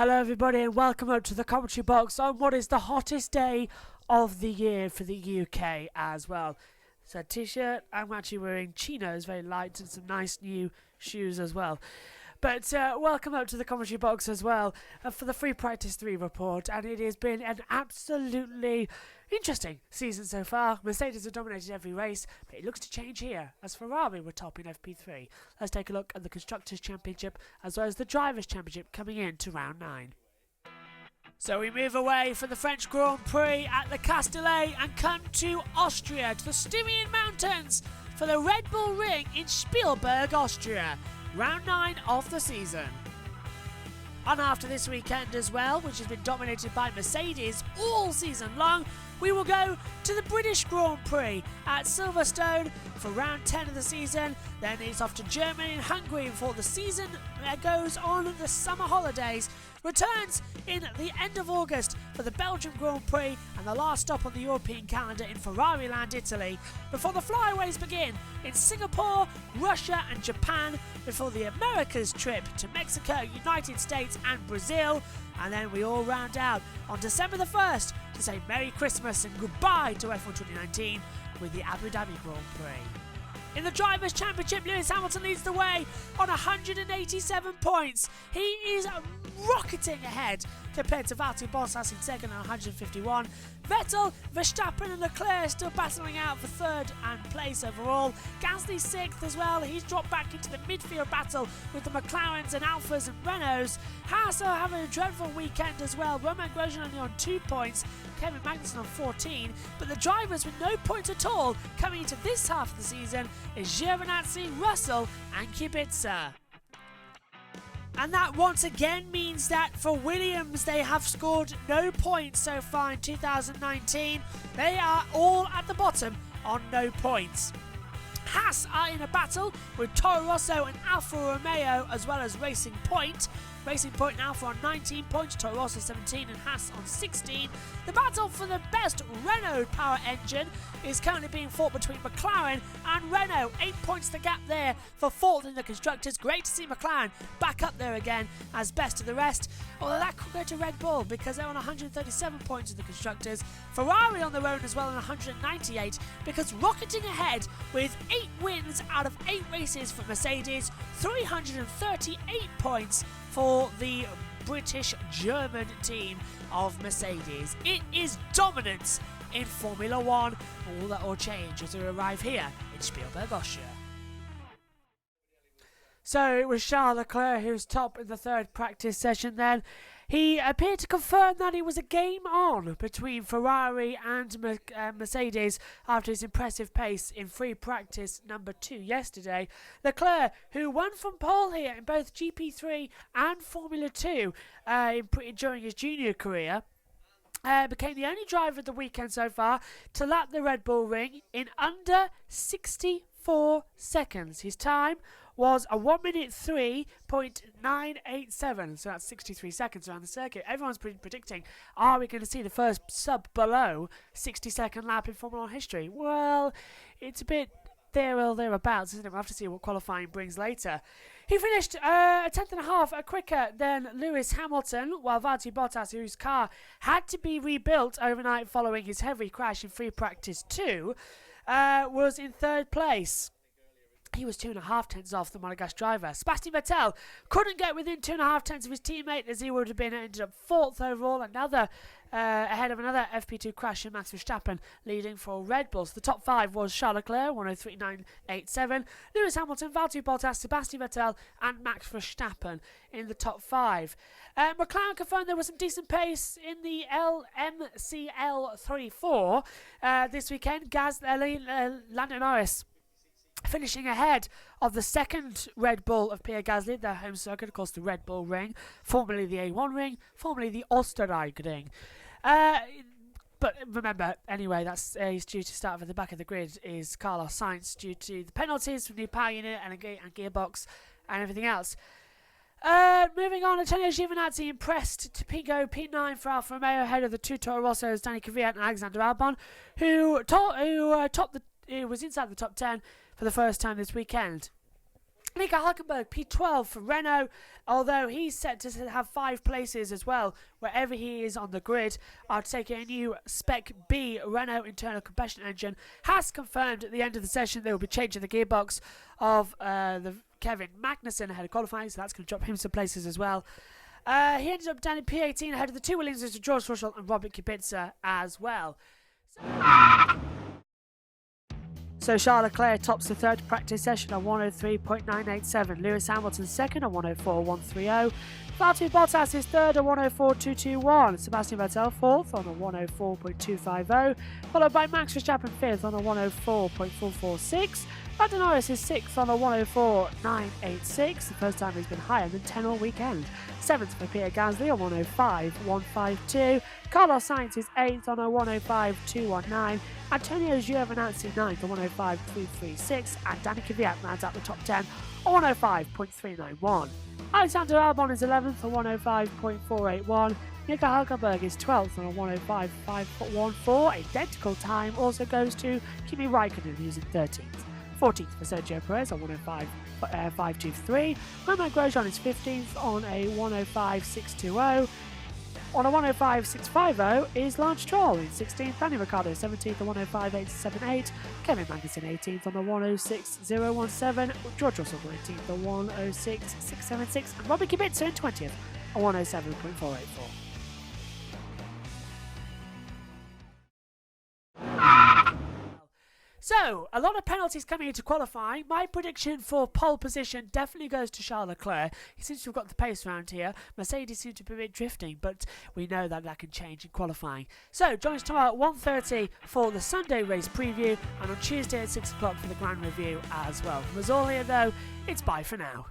Hello everybody and welcome up to the commentary box on what is the hottest day of the year for the UK as well. It's a t-shirt, I'm actually wearing chinos, very light, and some nice new shoes as well. But welcome up to the commentary box as well for the Free Practice 3 report, and it has been an absolutely interesting season so far. Mercedes have dominated every race, but it looks to change here as Ferrari were top in FP3. Let's take a look at the Constructors' Championship as well as the Drivers' Championship coming in to round 9. So we move away from the French Grand Prix at the Castellet and come to Austria, to the Styrian Mountains for the Red Bull Ring in Spielberg, Austria. Round 9 of the season. And after this weekend as well, which has been dominated by Mercedes all season long, we will go to the British Grand Prix at Silverstone for round 10 of the season. Then it's off to Germany and Hungary before the season goes on the summer holidays. Returns in the end of August for the Belgian Grand Prix and the last stop on the European calendar in Ferrari Land, Italy, before the flyaways begin in Singapore, Russia and Japan, before the Americas trip to Mexico, United States and Brazil, and then we all round out on December the 1st to say Merry Christmas and goodbye to F1 2019 with the Abu Dhabi Grand Prix. In the Drivers' Championship, Lewis Hamilton leads the way on 187 points. He is rocketing ahead compared to Valtteri Bottas in second on 151. Vettel, Verstappen and Leclerc still battling out for third and place overall. Gasly sixth as well. He's dropped back into the midfield battle with the McLarens and Alphas and Renaults. Haas are having a dreadful weekend as well. Romain Grosjean only on 2 points. Kevin Magnussen on 14. But the drivers with no points at all coming into this half of the season is Giovinazzi, Russell and Kubica. And that once again means that for Williams, they have scored no points so far in 2019. They are all at the bottom on no points. Haas are in a battle with Toro Rosso and Alfa Romeo as well as Racing Point. Racing Point and Alfa on 19 points, Toro Rosso 17 and Haas on 16. The battle for the best Renault power engine is currently being fought between McLaren and Renault. 8 points the gap there for fourth in the Constructors. Great to see McLaren back up there again as best of the rest. Although that could go to Red Bull because they're on 137 points in the Constructors. Ferrari on their own as well on 198 because rocketing ahead with 8 wins out of 8 races for Mercedes. 338 points for the British-German team of Mercedes. It is dominance in Formula 1. All that will change as we arrive here in Spielberg, Austria. So it was Charles Leclerc who was top in the third practice session then. He appeared to confirm that it was a game on between Ferrari and Mercedes after his impressive pace in free practice number 2 yesterday. Leclerc, who won from pole here in both GP3 and Formula 2 during his junior career, became the only driver of the weekend so far to lap the Red Bull Ring in under 64 seconds. His time was a 1 minute 3.987, so that's 63 seconds around the circuit. Everyone's predicting, are we going to see the first sub below 60-second lap in Formula 1 history? Well, it's a bit there or thereabouts, isn't it? We'll have to see what qualifying brings later. He finished a tenth and a half quicker than Lewis Hamilton, while Valtteri Bottas, whose car had to be rebuilt overnight following his heavy crash in free practice 2, was in third place. He was 2.5 tenths off the Monegasque driver. Sebastian Vettel couldn't get within 2.5 tenths of his teammate as he would have been ended up fourth overall, ahead of another FP2 crash in Max Verstappen, leading for Red Bull. So the top 5 was Charles Leclerc, 103.987, Lewis Hamilton, Valtteri Bottas, Sebastian Vettel and Max Verstappen in the top 5. McLaren confirmed there was some decent pace in the LMCL 34 this weekend. Lando Norris finishing ahead of the second Red Bull of Pierre Gasly, their home circuit, of course the Red Bull Ring, formerly the A1 Ring, formerly the Österreich Ring. But remember, anyway, that's he's due to start at the back of the grid is Carlos Sainz due to the penalties from the power unit and gearbox and everything else. Moving on, Antonio Giovinazzi impressed to go P9 for Alfa Romeo ahead of the 2 Toro Rossos, Danny Kvyat and Alexander Albon, who was inside the top 10 for the first time this weekend. Nico Hülkenberg, P12 for Renault, although he's set to have 5 places as well, wherever he is on the grid. Taking a new Spec B Renault internal combustion engine, has confirmed at the end of the session they will be changing the gearbox of the Kevin Magnussen ahead of qualifying, so that's going to drop him some places as well. He ended up down in P18 ahead of the 2 Williamses of George Russell and Robert Kubica as well. So Charles Leclerc tops the third practice session on 103.987. Lewis Hamilton second on 104.130. Valtteri Bottas is third on 104.221. Sebastian Vettel fourth on a 104.250. Followed by Max Verstappen fifth on a 104.446. Lando Norris is sixth on a 104.986. The first time he's been higher than 10 all weekend. Seventh for Pierre Gasly on 105.152. Carlos Sainz is 8th on a 105.219. Antonio Giovinazzi 9th on 105.336. And Danny Kvyat rounds out the top 10 on 105.391. Alexander Albon is 11th on 105.481. Nico Hülkenberg is 12th on a 105.514. Identical time also goes to Kimi Raikkonen, who's in 13th. 14th for Sergio Perez on 105.523. Romain Grosjean is 15th on a 105.620. On a 105.650 is Lance Stroll in 16th. Daniel Ricciardo 17th on 105.878. Kevin Magnussen 18th on the 106.017. George Russell 19th on 106.676. And Robert Kubica in 20th on 107.484. So, a lot of penalties coming into qualifying. My prediction for pole position definitely goes to Charles Leclerc. He seems to have got the pace around here. Mercedes seem to be a bit drifting, but we know that can change in qualifying. So, join us tomorrow at 1:30 for the Sunday race preview, and on Tuesday at 6 o'clock for the grand review as well. From us all here, though, it's bye for now.